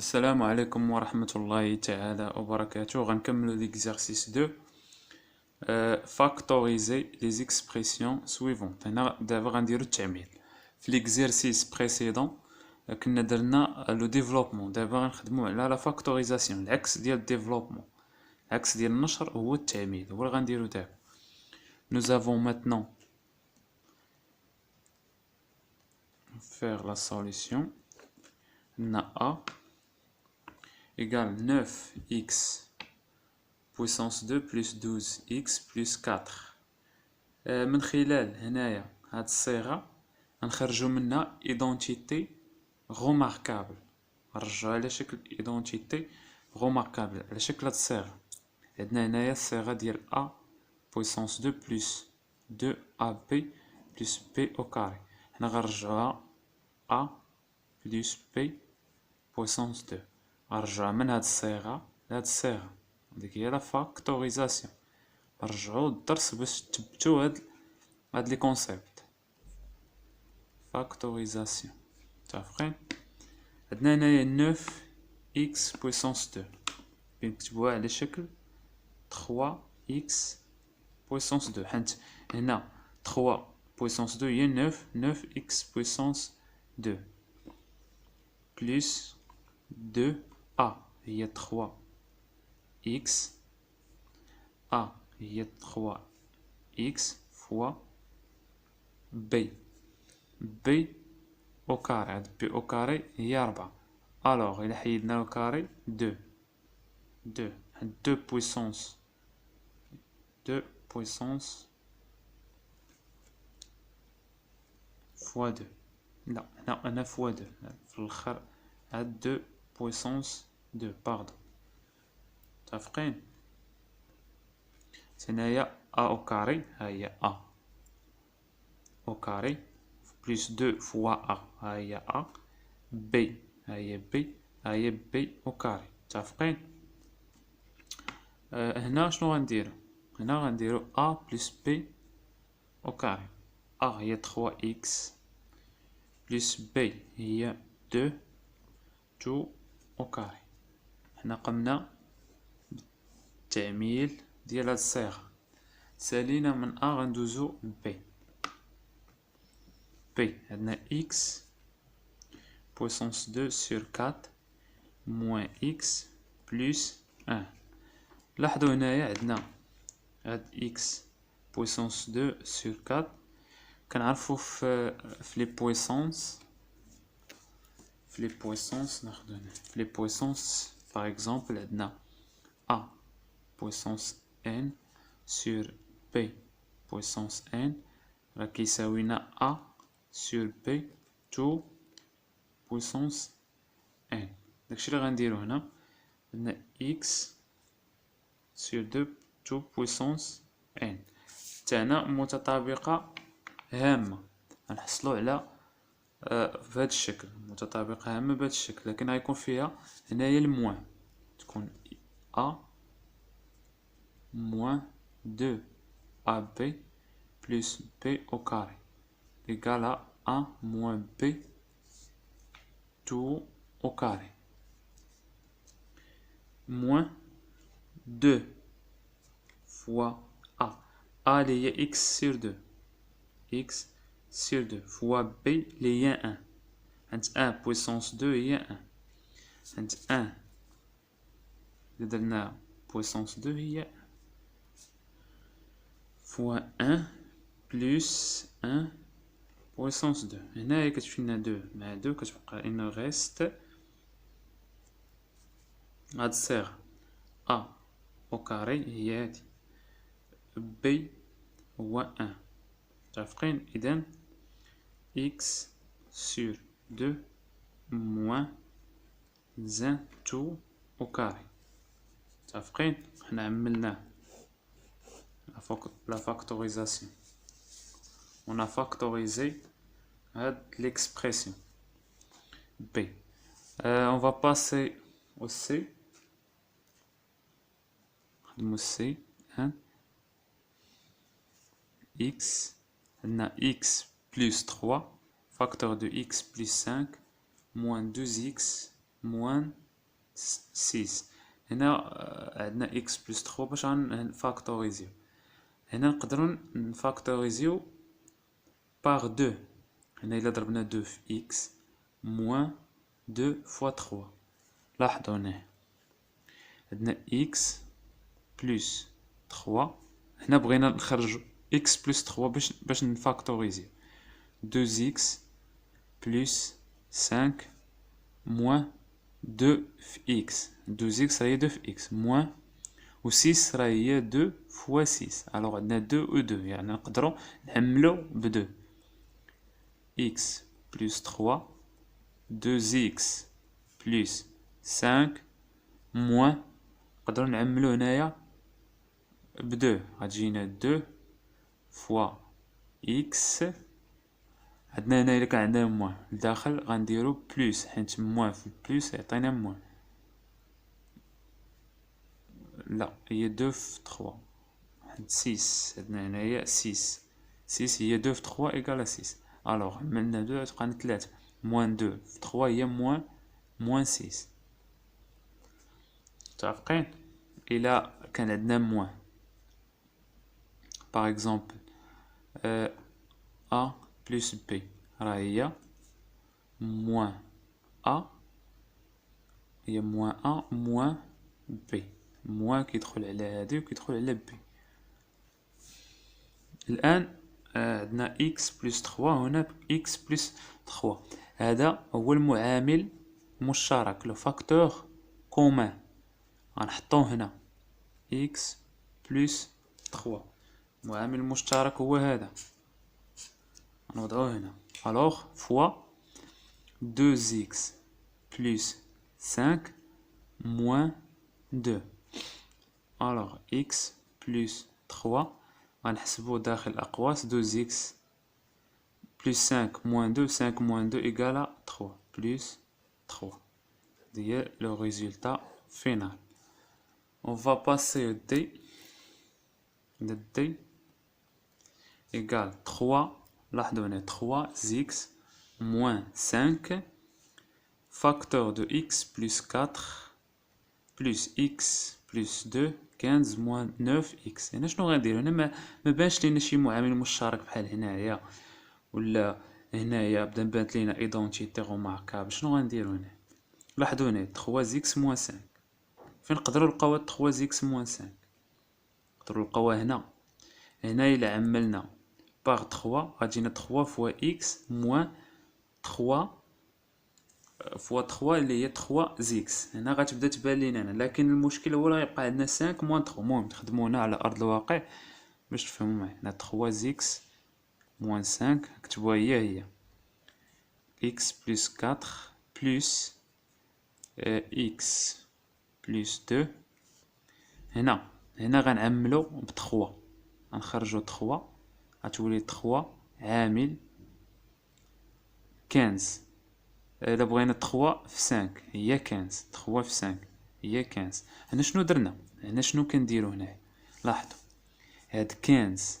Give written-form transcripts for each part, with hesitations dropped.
السلام عليكم ورحمة الله تعالى وبركاته. غنكملو l'exercice 2 factoriser les expressions suivantes. هنا دابا غنديرو التعميل. في l'exercice précédent كنا درنا لو ديفلوبمون، دابا غنخدمو على لا فاكتوريزاسيون، العكس ديال الديفلوبمون. العكس ديال النشر هو التعميل، هو اللي غنديرو دابا. Nous avons maintenant faire la solution. عندنا A égale 9x puissance 2 plus 12x plus 4. من خلال هنايا هاد الصيغة غنخرجو منها identité remarquable، نرجعو على شكل identité remarquable على شكل هاد الصيغة. عندنا هنايا الصيغة ديال a puissance 2 plus 2ab plus b au carré. هنا غنرجعوها a plus b puissance 2، غنرجعوها من هاد الصيغة لهاد الصيغة، هاديك هي لا فاكتوريزاسيون. رجعوا الدرس باش تثبتوا هاد لي كونسيبت. فاكتوريزاسيون متفقين؟ عندنا هنايا 9x puissance 2 كنكتبوها على شكل 3x puissance 2، حيت هنا 3 puissance 2 هي 9x puissance 2 plus 2a هي 3x a هي 3x fois b au carré. هاد b au carré هي 4. الوغ إلا حيدنا لو كاري 2 هاد 2 puissance fois 2. لا هنا أنا fois 2 في الآخر، هاد 2 puissance 2 باردون. متفقين؟ هنايا a au carré ها هي a au carré plus 2 fois a ها هي a b ها هي b ها هي b au carré. متفقين؟ هنا شنو غنديرو؟ هنا غنديرو a plus b au carré. a هي 3x plus b هي 2 au carré. هنا قمنا بالتعميل ديال هاد الصيغة. سالينا من a غندوزو ل b. عندنا x puissance 2 sur 4 moins x plus 1. لاحظوا هنايا عندنا هاد x puissance 2 sur 4 كنعرفو في لي بويسونس، ناخدو هنا في لي بويسونس. باغ اكزومبل عندنا a puissance n sur b puissance n راه كيساوينا a sur b 2 puissance n. داكشي اللي غنديرو هنا. عندنا x sur 2 puissance n تاعنا متطابقة هامة، غنحصلو على بهذا الشكل، متطابقة هامة بهذا الشكل، لكن غيكون فيها هنايا الموان، تكون a moins 2ab plus b au carré égale à a moins b tout au carré moins 2 fois a اللي هي x sur 2 x sur 2 fois b اللي هي 1، حيت 1 puissance 2 هي 1، حيت 1 اللي درناها puissance 2 هي 1 fois 1 plus 1 puissance 2. هنايا كتمشي لنا 2 مع 2 كتبقى il reste هاد الصيغة a au carré هي هادي، b هو 1. متفقين؟ إذن x sur 2 moins 1 tout au carré. متفقين؟ حنا عملناه la factorisation. On a factorisé l'expression b. On va passer au c. C 1 x, on a x plus 3 facteur de x plus 5 moins 2x moins 6. هنا عندنا x بلس 3 باش غنفاكتوريزيو. هنا نقدروا نفاكتوريزيو باغ 2. هنا الا ضربنا 2 في x موان 2 فوا 3. لاحظوا هنا عندنا x بلس 3. هنا بغينا نخرجوا x بلس 3 باش نفاكتوريزيو. 2x بلس 5 موان 2 في x. 2x راهي 2 في x موان و 6 راهي 2 فوا 6. الوغ عندنا 2 و 2 يعني نقدروا نحملو ب 2. x بلس 3 2x بلس 5 موان نقدروا نعملو هنايا ب 2. غتجينا 2 فوا x. عندنا هنا الا كان عندنا موان لداخل غنديرو بلس، حيت موان في بلس يعطينا موان. لا هي 2 في 3 حيت 6. عندنا هنايا 6 هي 2 في 3 ايكال 6. الوغ عملنا 2 تبقى لنا 3 موان 2 في 3 هي موان 6. متفقين؟ الى كان عندنا موان باغ اكزومبل a بلس b راه هي موان a، هي موان a موان b. موان كيدخل على هادي و كيدخل على b. الان عندنا x بلس 3 هنا x بلس 3. هذا هو المعامل المشترك لو فاكتور كومان. غنحطوه هنا x بلس 3. المعامل المشترك هو هذا، غنوضعوه هنا. الوغ فوا 2x بلس 5 موان 2. الوغ x بلس 3 غنحسبو داخل اقواس 2x بلس 5 موان 2. 5 موان 2 ايكال 3 بلس 3. هي لو ريزولتا فينال. On va passer au D. Le D égale 3. لاحظوا هنا 3x moins 5 facteur de x plus 4 plus x plus 2 15 moins 9x. هنا شنو غندير؟ هنا ما بانش لينا شي معامل مشترك بحال هنايا ولا هنايا بدا بانت لينا ايدونتيتي روماركابل. شنو غنديرو هنا؟ لاحظوا هنا 3x moins 5. فين نقدروا نلقاو 3x moins 5؟ نقدروا نلقاوها هنا. هنا الا عملنا باغ 3 غتجينا 3 فوا x موان 3 فوا 3 اللي هي 3 زيكس. هنا غتبدا تبان لينا هنا، لكن المشكل هو راه يبقى عندنا 5 موان 3. المهم نخدمو هنا على ارض الواقع باش تفهموا معايا. هنا 3 زيكس موان 5 نكتبوها هي x بلس 4 بلس x بلس 2. هنا غنعملو ب 3، غنخرجو 3 غتولي 3 عامل 15. الا بغينا 3 في 5 هي 15. 3 في 5 هي 15. هنا شنو درنا؟ هنا شنو كنديرو هنا؟ لاحظوا هاد 15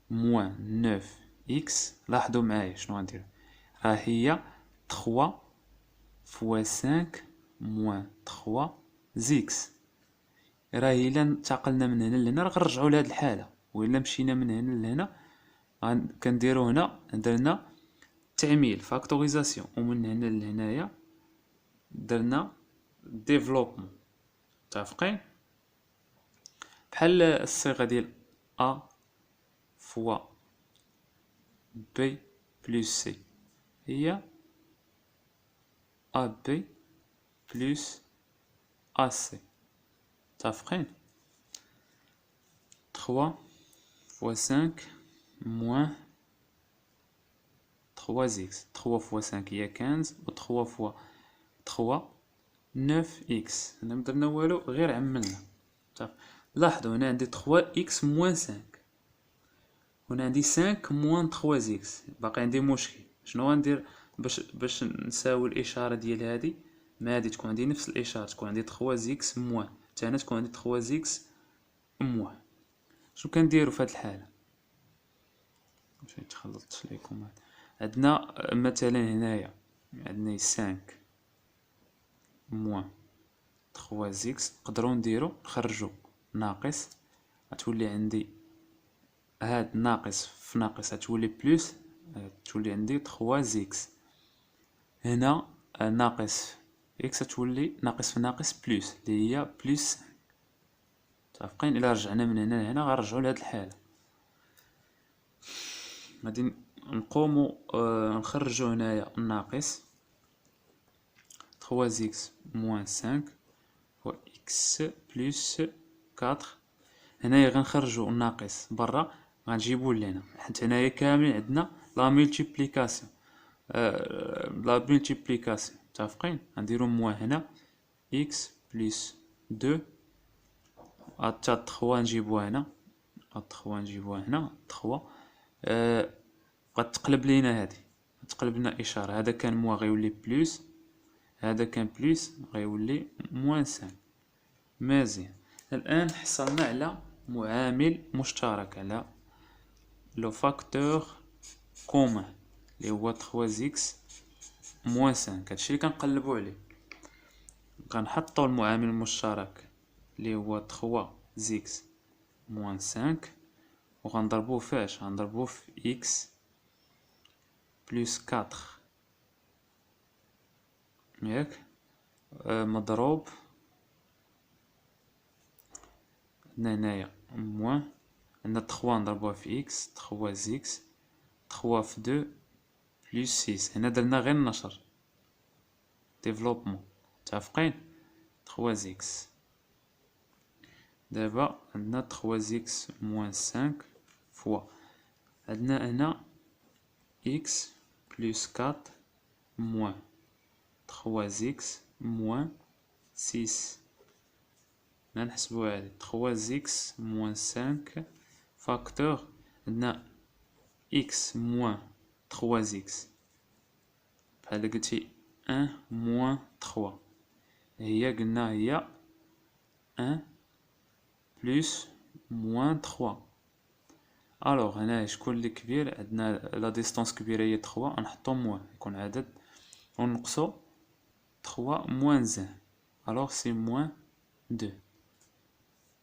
موان 9 اكس. لاحظوا معايا شنو غندير؟ راه هي 3 فوا 5 موان 3 زيكس. راه الا انتقلنا من هنا لهنا راه غنرجعوا لهاد الحاله، والا مشينا من هنا لهنا كنديرو هنا درنا تعميل فاكتوريزاسيون، ومن هنا لهنايا درنا ديفلوبمون. متفقين؟ بحال الصيغه ديال a فوا b بلس c هي ab بلس ac. متفقين؟ 3 فوا 5 موان 3x. 3 فوا 5 هي 15 و 3 فوا 3 9x. هنا مدرنا والو غير عملنا. لاحظوا هنا عندي 3x موان 5، هنا عندي 5 موان 3x. باقي عندي مشكل. شنو غندير باش نساوي الاشاره ديال هادي مع هادي؟ تكون عندي نفس الاشاره، تكون عندي 3x موان حتى هنا تكون عندي 3x موان. شنو كنديروا في هاد الحاله؟ باش نتخلطش ليكم. عندنا مثلا هنايا عندنا 5 موان 3 إكس. نقدرو نديرو نخرجو ناقص، غتولي عندي هاد ناقص في ناقص غتولي بلوس، تولي عندي 3 إكس. هنا ناقص إكس غتولي ناقص في ناقص بلوس اللي هي بلوس. متفقين؟ إلا رجعنا من هنا لهنا غنرجعو لهاد الحالة. غادي نقومو نخرجو هنايا الناقص 3 إكس موان 5 فوا إكس بلوس 4. هنايا غنخرجو الناقص برا، غنجيبو لهنا حيت هنايا كاملين عندنا لا مولتيبليكاسيون. متفقين؟ غنديرو موان هنا إكس بلوس 2 حتى 3 نجيبوها هنا، 3 نجيبوها هنا 3. غتقلب لينا هادي، غتقلب لنا إشارة، هذا كان موان غيولي بلوس، هذا كان بلوس غيولي موان 5. مزيان. الآن حصلنا على معامل مشترك، على لو فاكتور كومان اللي هو 3 إكس موان 5. هادشي اللي كنقلبو عليه. غنحطو المعامل المشترك اللي هو 3 إكس موان 5 وغنضربوه فاش؟ غنضربوه في إكس بلوس 4 ياك، مضروب عندنا هنايا موان، عندنا 3 نضربوها في إكس 3 إكس 3 في 2 بلوس 6. هنا درنا غير النشر ديفلوبمون. متفقين؟ 3 إكس. دابا عندنا 3 إكس موان 5 فوا عندنا هنا إكس بلوس 4 موان 3 إكس موان 6. نحسبوها هادي 3 إكس موان 5 فاكتور عندنا إكس موان 3 إكس بحال قلتي 1 موان 3 هي قلنا هي 1 بلوس موان 3. الوغ هنا شكون اللي كبير؟ عندنا لا ديستونس كبيرة هي 3، نحطو موان يكون عدد ونقصو 3 موان 1. الوغ سي موان 2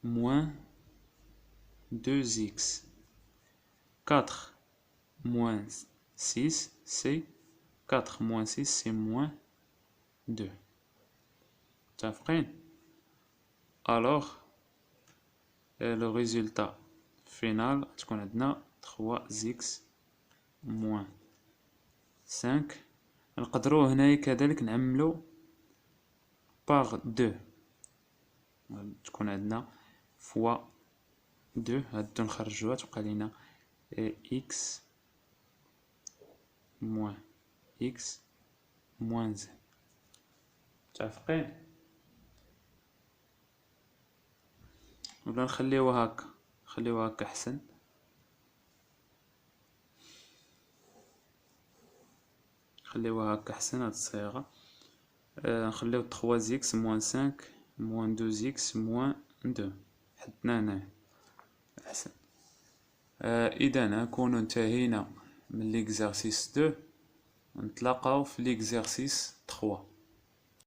موان 2 إكس. 4 موان 6 سي 4 موان 6 سي موان 2. متفقين؟ الوغ لو ريزولتا فينال تكون عندنا 3 إكس موان 5. نقدرو هنايا كذلك نعملو باغ 2، تكون عندنا فوا 2، هاد 2 نخرجوها تبقى لينا إكس موان إكس موان 1. متفقين؟ ولا نخليوها هكا؟ نخليوها هكا أحسن. نخليوها هكا أحسن هاد الصيغة. نخليو 3 إكس موان 5 موان 2 إكس موان 2. حطنا هنايا أحسن. إذا نكون انتهينا من ليكزارسيس 2، نتلاقاو في ليكزارسيس 3.